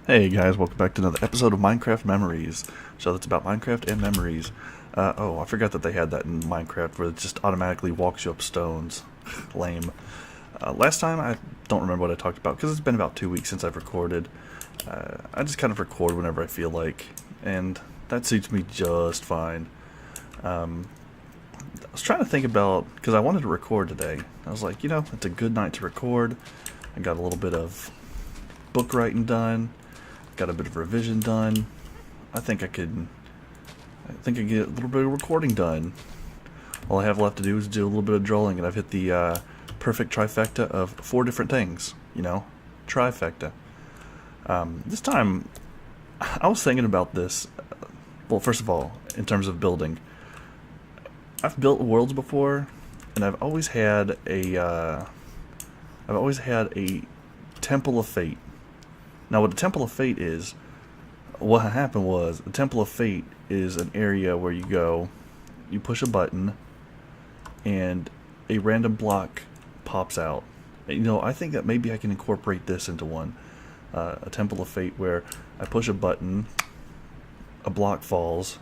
Hey guys, welcome back to another episode of Minecraft Memories. Show that's about Minecraft and memories. I forgot that they had that in Minecraft where it just automatically walks you up stones. Lame. Last time, I don't remember what I talked about because it's been about 2 weeks since I've recorded. I just kind of record whenever I feel like, and that suits me just fine. I was trying to think about, because I wanted to record today. I was like, it's a good night to record. I got a little bit of book writing done. Got a bit of revision done. I think I get a little bit of recording done. All I have left to do is do a little bit of drawing, and I've hit the perfect trifecta of 4 different things. Trifecta. This time, I was thinking about this. Well, first of all, in terms of building, I've built worlds before, and I've always had a Temple of Fate. Now, what the Temple of Fate is, what happened was, the Temple of Fate is an area where you go, you push a button, and a random block pops out. I think that maybe I can incorporate this into one. A Temple of Fate where I push a button, a block falls,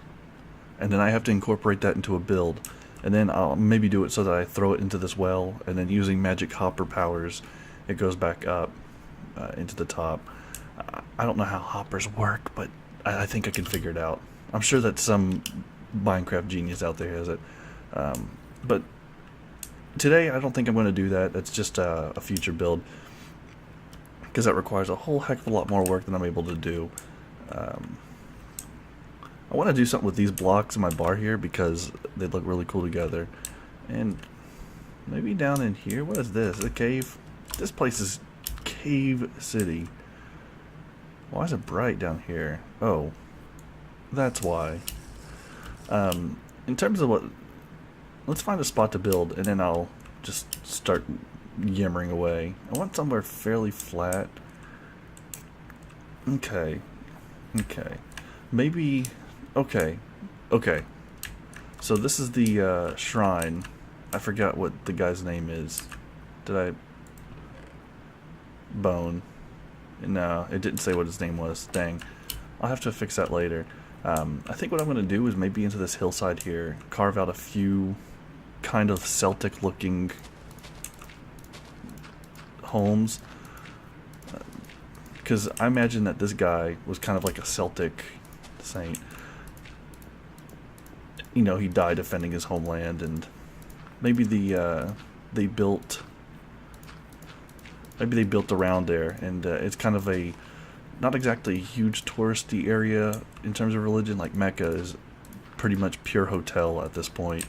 and then I have to incorporate that into a build. And then I'll maybe do it so that I throw it into this well, and then using magic hopper powers, it goes back up into the top. I don't know how hoppers work, but I think I can figure it out. I'm sure that some Minecraft genius out there has it. But today, I don't think I'm going to do that. That's just a future build, because that requires a whole heck of a lot more work than I'm able to do. I want to do something with these blocks in my bar here because they look really cool together. And maybe down in here, what is this? A cave? This place is Cave City. Why is it bright down here? Oh, that's why. In terms of let's find a spot to build, and then I'll just start yammering away. I want somewhere fairly flat. Okay. Maybe, okay. So this is the shrine. I forgot what the guy's name is. Bone. No, it didn't say what his name was. Dang. I'll have to fix that later. I think what I'm going to do is maybe into this hillside here, carve out a few kind of Celtic-looking homes. Because I imagine that this guy was kind of like a Celtic saint. He died defending his homeland, and maybe they built around there, and it's kind of not exactly a huge touristy area in terms of religion. Like Mecca is pretty much pure hotel at this point,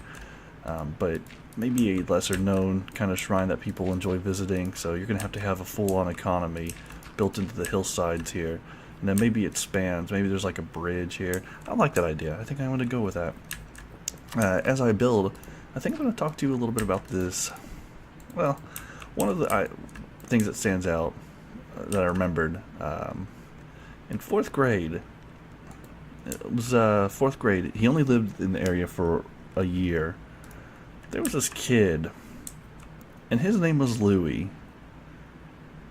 but maybe a lesser known kind of shrine that people enjoy visiting. So you're going to have a full-on economy built into the hillsides here, and then maybe it spans. Maybe there's like a bridge here. I like that idea. I think I'm going to go with that. As I build, I think I'm going to talk to you a little bit about this. Well, one of the things that stands out that I remembered in 4th grade. It was 4th grade. He only lived in the area for a year. There was this kid, and his name was Louie.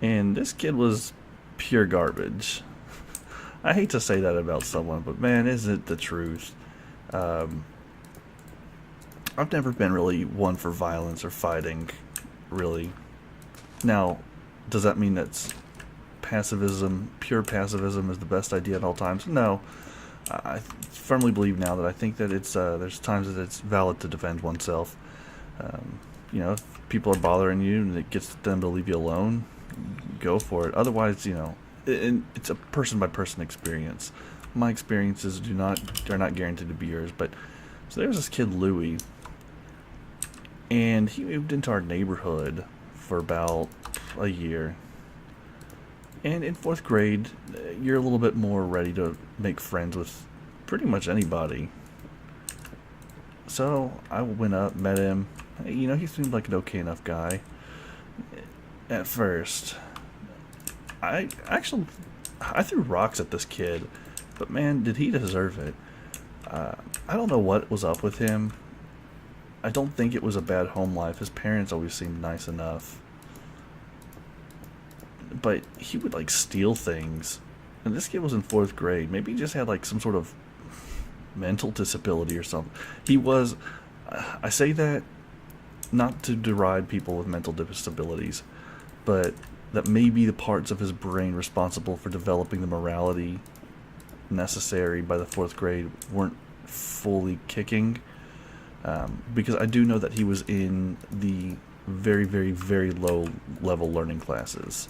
And this kid was pure garbage. I hate to say that about someone, but man, isn't it the truth? I've never been really one for violence or fighting, really. Now, does that mean that pure pacifism is the best idea at all times? No. I firmly believe now that I think that there's times that it's valid to defend oneself. If people are bothering you and it gets them to leave you alone, go for it. Otherwise, it's a person-by-person experience. My experiences are not guaranteed to be yours. But so there's this kid Louie, and he moved into our neighborhood for about a year. And in 4th grade, you're a little bit more ready to make friends with pretty much anybody. So I went up, met him. He seemed like an okay enough guy at first. I threw rocks at this kid, but man, did he deserve it. I don't know what was up with him. I don't think it was a bad home life. His parents always seemed nice enough. But he would, like, steal things And this kid was in 4th grade. Maybe he just had like some sort of mental disability or something. He was, I say that not to deride people with mental disabilities, but that maybe the parts of his brain responsible for developing the morality necessary by the 4th grade weren't fully kicking. Because I do know that he was in the very, very, very low level learning classes.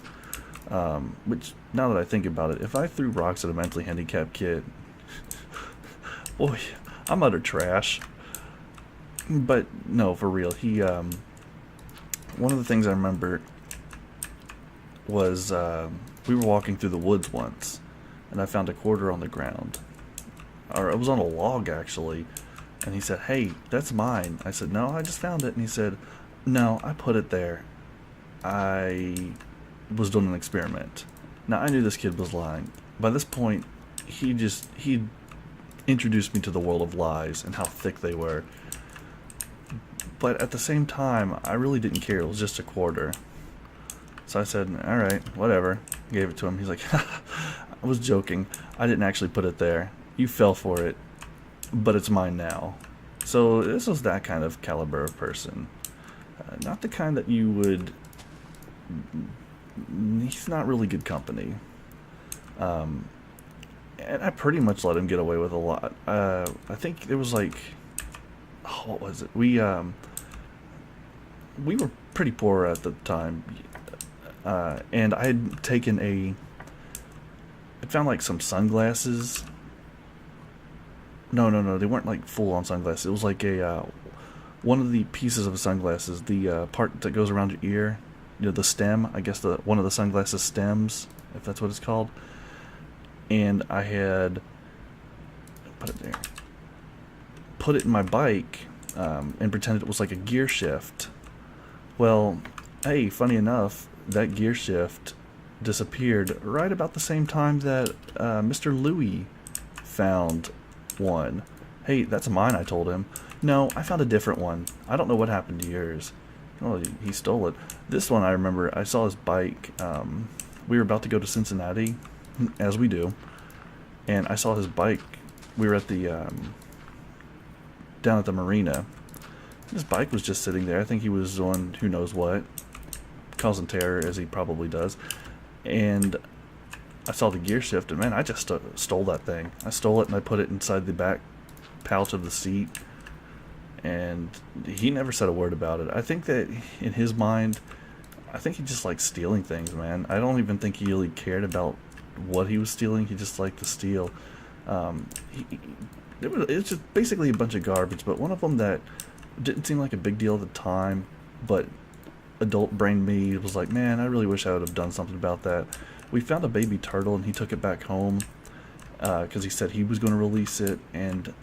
Which, now that I think about it, if I threw rocks at a mentally handicapped kid, boy, I'm utter trash. But no, for real, he, one of the things I remember was, we were walking through the woods once, and I found a quarter on the ground. Or it was on a log, actually. And he said, "Hey, that's mine." I said, "No, I just found it." And he said, "No, I put it there. I was doing an experiment." Now, I knew this kid was lying. By this point, he introduced me to the world of lies and how thick they were. But at the same time, I really didn't care. It was just a quarter. So I said, "Alright, whatever." Gave it to him. He's like, "I was joking. I didn't actually put it there. You fell for it. But it's mine now." So this was that kind of caliber of person. Not the kind that you would... He's not really good company. And I pretty much let him get away with a lot. I think it was like... Oh, what was it? We were pretty poor at the time. And I had taken I found like some sunglasses. No, they weren't like full on sunglasses. It was like one of the pieces of sunglasses, the part that goes around your ear, the stem, I guess one of the sunglasses stems, if that's what it's called. And I had put it in my bike, and pretended it was like a gear shift. Well, hey, funny enough, that gear shift disappeared right about the same time that Mr. Louie found one. "Hey, that's mine," I told him. "No, I found a different one. I don't know what happened to yours." "Oh, he stole it." This one, I remember, I saw his bike. We were about to go to Cincinnati, as we do, and I saw his bike. We were at the down at the marina. His bike was just sitting there. I think he was doing who knows what, causing terror, as he probably does. And I saw the gear shift, and man, I just stole that thing. I stole it and I put it inside the back pouch of the seat, and he never said a word about it. I think that in his mind, I think he just liked stealing things, man. I don't even think he really cared about what he was stealing. He just liked to steal. It was just basically a bunch of garbage, but one of them that didn't seem like a big deal at the time, but adult brain me was like, man, I really wish I would have done something about that. We found a baby turtle, and he took it back home because he said he was going to release it, and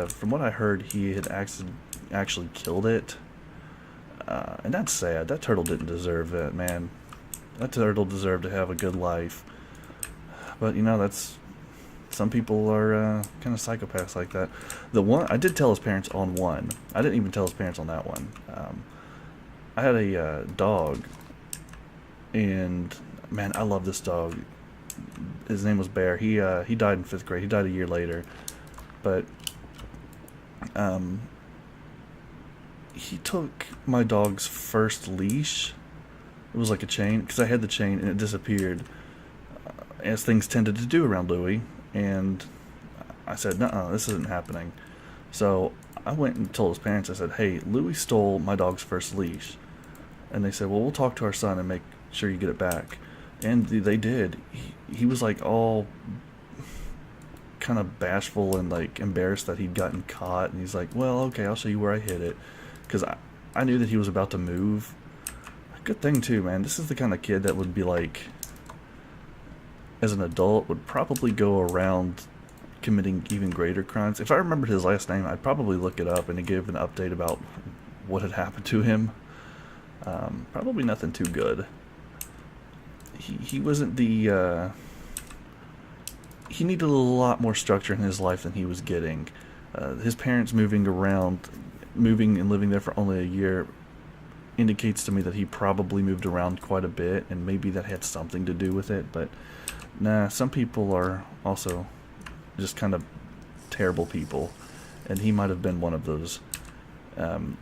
from what I heard, he had actually killed it, and that's sad. That turtle didn't deserve that, man. That turtle deserved to have a good life, but that's... Some people are kind of psychopaths like that. The one, I did tell his parents on one. I didn't even tell his parents on that one. I had a dog, and man, I love this dog. His name was Bear. He died in 5th grade. He died a year later, but he took my dog's first leash. It was like a chain, because I had the chain and it disappeared, as things tended to do around Louie. And I said, "Nuh-uh, this isn't happening." So I went and told his parents. I said, "Hey, Louie stole my dog's first leash." And they said, "Well, we'll talk to our son and make sure you get it back." And they did. He was like all kind of bashful and like embarrassed that he'd gotten caught. And he's like, "Well, okay, I'll show you where I hid it." Because I knew that he was about to move. Good thing too, man. This is the kind of kid that would be like, as an adult, would probably go around committing even greater crimes. If I remembered his last name, I'd probably look it up and give an update about what had happened to him. Probably nothing too good. He wasn't the... he needed a lot more structure in his life than he was getting. His parents moving and living there for only a year indicates to me that he probably moved around quite a bit, and maybe that had something to do with it, but Nah, some people are also just kind of terrible people, and he might have been one of those. Um,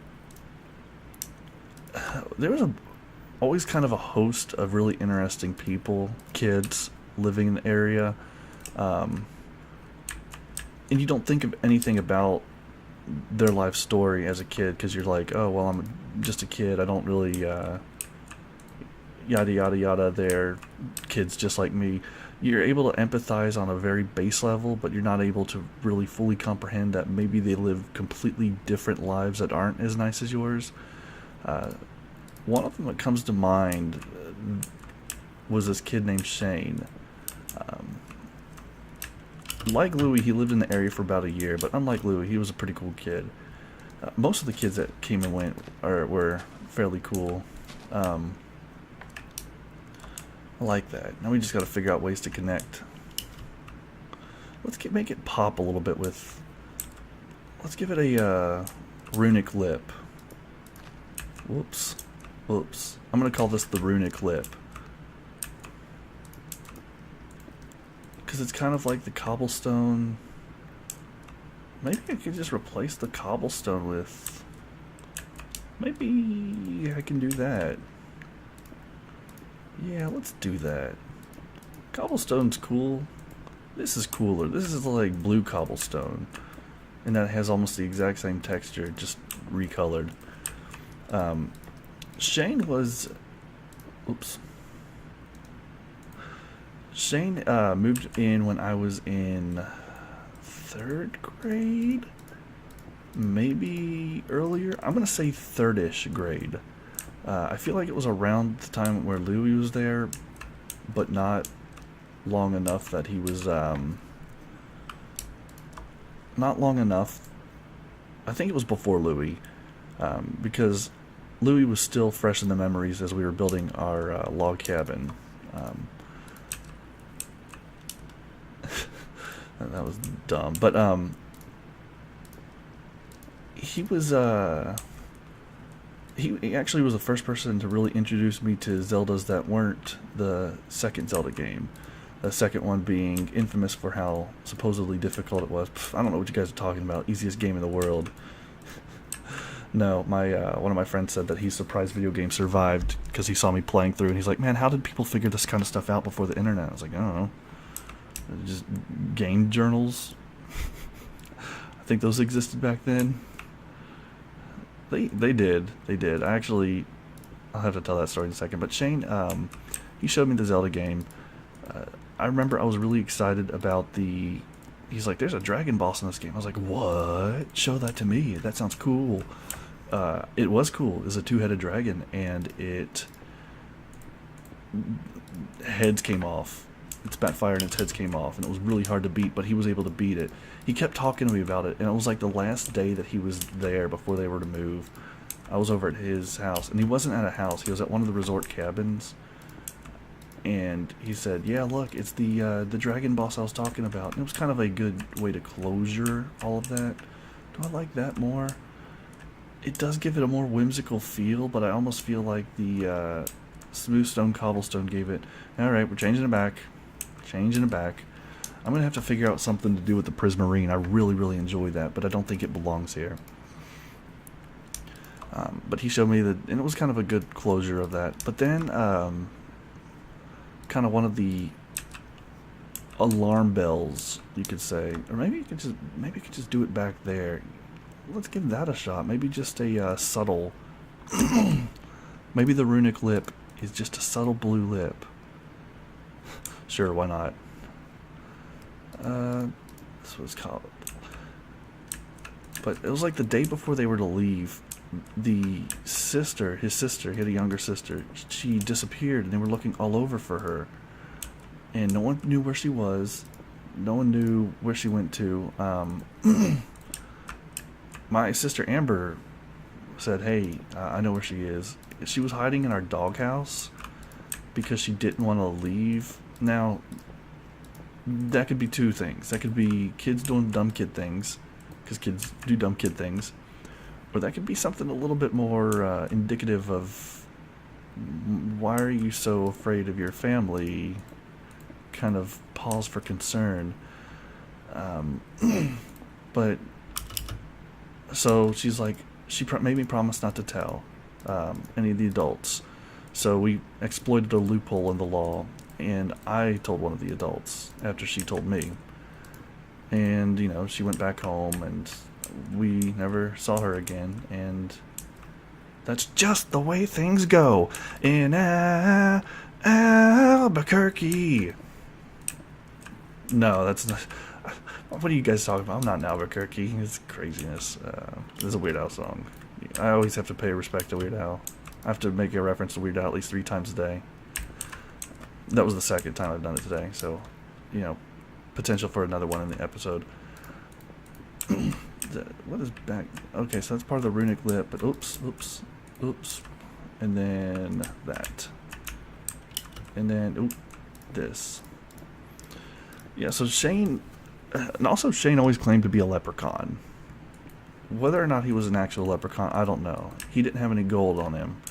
there was always kind of a host of really interesting people, kids living in the area, um, and you don't think of anything about their life story as a kid because you're like, oh well, I'm just a kid. I don't really yada yada yada. They're kids just like me. You're able to empathize on a very base level, but you're not able to really fully comprehend that maybe they live completely different lives that aren't as nice as yours. Uh, One of them that comes to mind was this kid named Shane. Um, like Louie, he lived in the area for about a year, but unlike Louie, he was a pretty cool kid. Most of the kids that came and went were fairly cool. I like that. Now we just got to figure out ways to connect. Make it pop a little bit with. Let's give it a runic lip. Whoops. Whoops. I'm going to call this the runic lip. Because it's kind of like the cobblestone. Maybe I could just replace the cobblestone with... Maybe I can do that. Yeah, let's do that. Cobblestone's cool. This is cooler. This is like blue cobblestone. And that has almost the exact same texture, just recolored. Shane was... Oops. Shane moved in when I was in 3rd grade? Maybe earlier? I'm going to say 3rd-ish grade. I feel like it was around the time where Louie was there, but not long enough that he was... not long enough. I think it was before Louie, because Louie was still fresh in the memories as we were building our log cabin. That was dumb, but he was he actually was the first person to really introduce me to Zeldas that weren't the second Zelda game. The second one being infamous for how supposedly difficult it was. I don't know what you guys are talking about. Easiest game in the world. No, my one of my friends said that he's surprised video game survived because he saw me playing through, and he's like, "Man, how did people figure this kind of stuff out before the internet?" I was like, "I don't know, just game journals." I think those existed back then. They did. I'll have to tell that story in a second. But Shane, he showed me the Zelda game. I remember I was really excited about the... He's like, there's a dragon boss in this game. I was like, what? Show that to me. That sounds cool. It was cool. It was a 2-headed dragon, and heads came off. It spat fire and its heads came off, and it was really hard to beat, but he was able to beat it. He kept talking to me about it, and it was like the last day that he was there before they were to move. I was over at his house, and he wasn't at a house. He was at one of the resort cabins. And he said, yeah, look, it's the dragon boss I was talking about. And it was kind of a good way to closure all of that. Do I like that more? It does give it a more whimsical feel, but I almost feel like the smooth stone cobblestone gave it. Alright, we're changing it back. Changing it back. I'm going to have to figure out something to do with the prismarine. I really, really enjoy that, but I don't think it belongs here. But he showed me that, and it was kind of a good closure of that. But then... kind of one of the alarm bells, you could say, or maybe you could just do it back there. Let's give that a shot. Maybe just a subtle. Maybe the runic lip is just a subtle blue lip. Sure, why not? This was called. But it was like the day before they were to leave. His sister, he had a younger sister, she disappeared, and they were looking all over for her, and no one knew where she was, no one knew where she went to. My sister Amber said, hey, I know where she is. She was hiding in our doghouse because she didn't want to leave. Now, that could be two things. That could be kids doing dumb kid things, because kids do dumb kid things. Or that could be something a little bit more indicative of why are you so afraid of your family? kind of pause for concern. But so she's like, she made me promise not to tell any of the adults. So we exploited a loophole in the law, and I told one of the adults after she told me. And, you know, she went back home, and we never saw her again, and that's just the way things go in Albuquerque. No, that's not. What are you guys talking about? I'm not in Albuquerque. It's craziness. This is a Weird Al song. I always have to pay respect to Weird Al. I have to make a reference to Weird Al at least 3 times a day. That was the second time I've done it today, so, you know, potential for another one in the episode. What is back? Okay, so that's part of the runic lip, but oops. And then that. And then, this. Yeah, so Shane, and also Shane always claimed to be a leprechaun. Whether or not he was an actual leprechaun, I don't know. He didn't have any gold on him,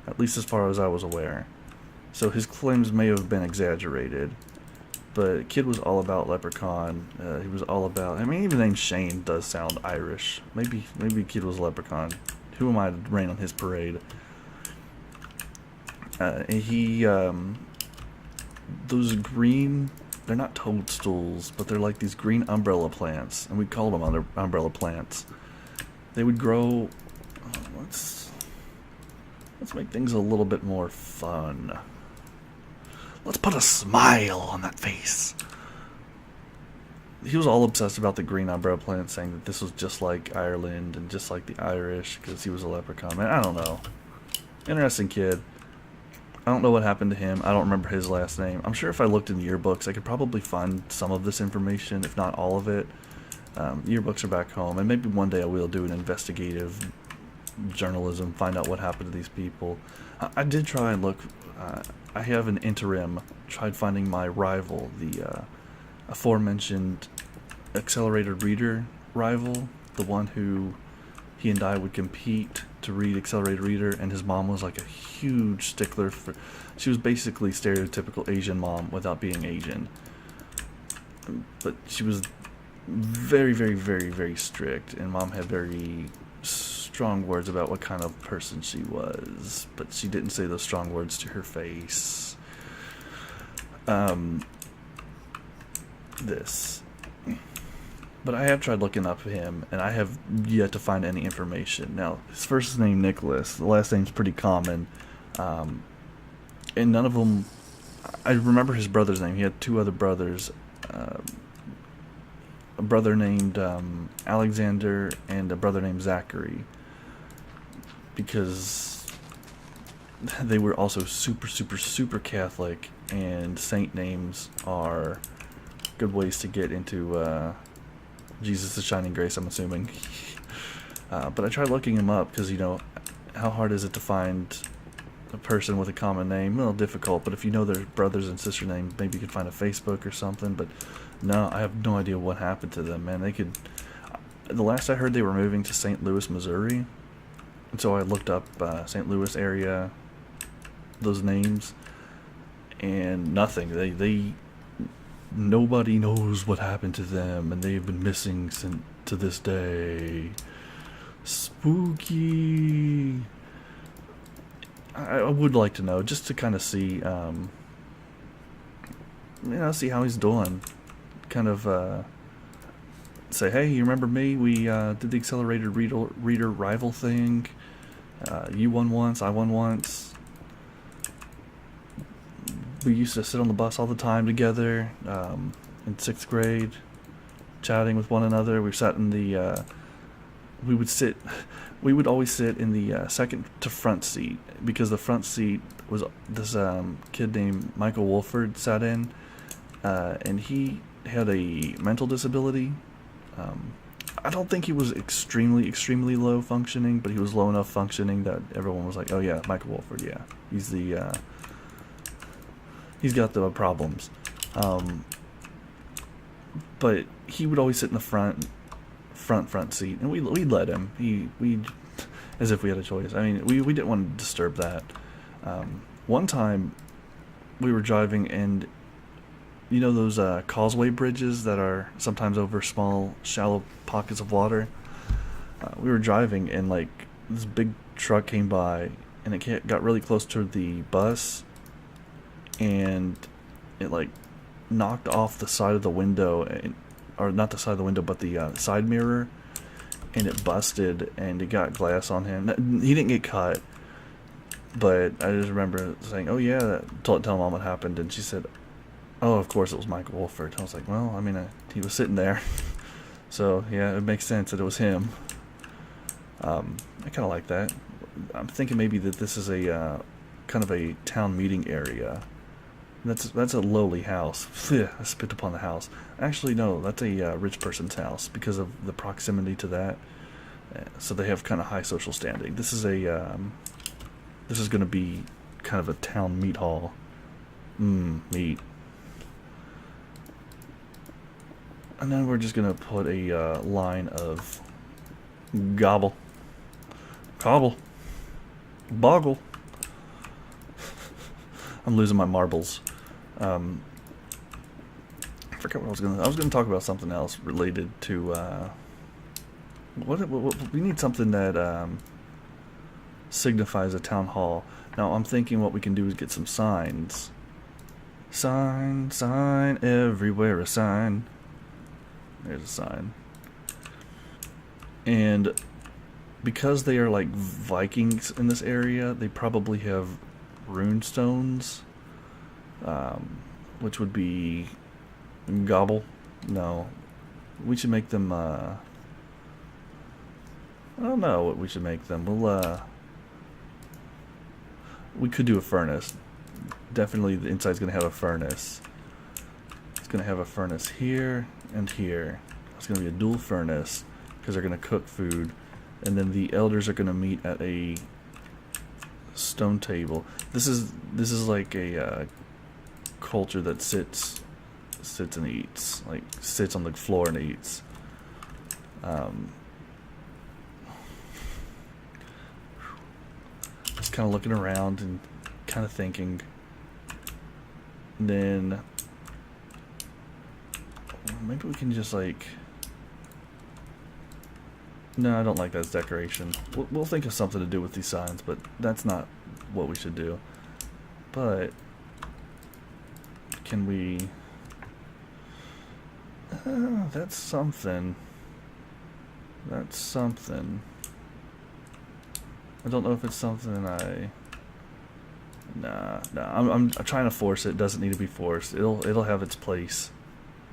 at least as far as I was aware. So his claims may have been exaggerated. But Kid was all about leprechaun. He was all about. I mean, even the name Shane does sound Irish. Maybe Kid was a leprechaun. Who am I to rain on his parade? Those green. They're not toadstools, but they're like these green umbrella plants, and we call them umbrella plants. They would grow. Let's make things a little bit more fun. Let's put a smile on that face. He was all obsessed about the green umbrella plant, saying that this was just like Ireland and just like the Irish because he was a leprechaun. Man, I don't know. Interesting kid. I don't know what happened to him. I don't remember his last name. I'm sure if I looked in the yearbooks, I could probably find some of this information, if not all of it. Yearbooks are back home, and maybe one day I will do an investigative journalism, find out what happened to these people. I did try and look. I have an interim. Tried finding my rival, the aforementioned accelerated reader rival, the one who he and I would compete to read accelerated reader, and his mom was like a huge stickler for. She was basically stereotypical Asian mom without being Asian, but she was very, very, very, very strict, and mom had very strong words about what kind of person she was, but she didn't say those strong words to her face. But I have tried looking up him, and I have yet to find any information. Now, his first name Nicholas, the last name's pretty common, and none of them. I remember his brother's name. He had 2 other brothers. A brother named Alexander and a brother named Zachary, because they were also super, super, super Catholic, and saint names are good ways to get into Jesus' shining grace, I'm assuming. But I tried looking him up because, you know, how hard is it to find a person with a common name? A little difficult, but if you know their brothers and sister names, maybe you could find a Facebook or something. But no, I have no idea what happened to them, man. They could. The last I heard, they were moving to St. Louis, Missouri, and so I looked up St. Louis area, those names, and nothing. Nobody knows what happened to them, and they've been missing since to this day. Spooky. I would like to know, just to kind of see, see how he's doing. Kind of say, hey, you remember me? We did the accelerated reader rival thing. You won once, I won once. We used to sit on the bus all the time together in 6th grade, chatting with one another. We sat in the. We would always sit in the second to front seat, because the front seat was this kid named Michael Wolford sat in, and he had a mental disability. I don't think he was extremely, extremely low functioning, but he was low enough functioning that everyone was like, "Oh yeah, Michael Wolford, yeah, he's the." He's got the problems, but he would always sit in the front seat, and we'd let him. We as if we had a choice. I mean, we didn't want to disturb that. One time, we were driving, and you know those causeway bridges that are sometimes over small, shallow pockets of water? We were driving and like this big truck came by and it got really close to the bus and it like knocked off the side of the window, or not the side of the window, but the side mirror, and it busted and it got glass on him. He didn't get cut, but I just remember saying, "Oh yeah," telling Mom what happened, and she said, "Oh, of course it was Michael Wolford." I was like, "Well, I mean, he was sitting there, so yeah, it makes sense that it was him." I kind of like that. I'm thinking maybe that this is a kind of a town meeting area. That's a lowly house. I spit upon the house. Actually, no, that's a rich person's house because of the proximity to that. So they have kind of high social standing. This is going to be kind of a town meat hall. Meat. And then we're just going to put a line of gobble, cobble, boggle. I'm losing my marbles. I forgot what I was gonna talk about something else related to what we need something that signifies a town hall. Now I'm thinking what we can do is get some signs. Sign everywhere, a sign. There's a sign. And because they are like Vikings in this area, they probably have rune stones, which would be gobble. No, we should make them. I don't know what we should make them. We could do a furnace. Definitely, the inside's gonna have a furnace. It's gonna have a furnace here and here. It's gonna be a dual furnace because they're gonna cook food, and then the elders are gonna meet at a stone table. This is like a culture that sits and eats, like sits on the floor and eats. Just kind of looking around and kind of thinking. And then maybe we can just like. No, I don't like that as decoration. We'll think of something to do with these signs, but that's not what we should do. But can we? That's something. That's something. I don't know if it's something Nah. I'm trying to force it. It doesn't need to be forced. It'll have its place.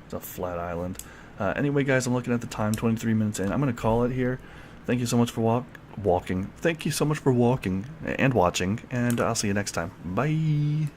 It's a flat island. Anyway, guys, I'm looking at the time, 23 minutes in. I'm going to call it here. Thank you so much for walking. Thank you so much for walking and watching, and I'll see you next time. Bye.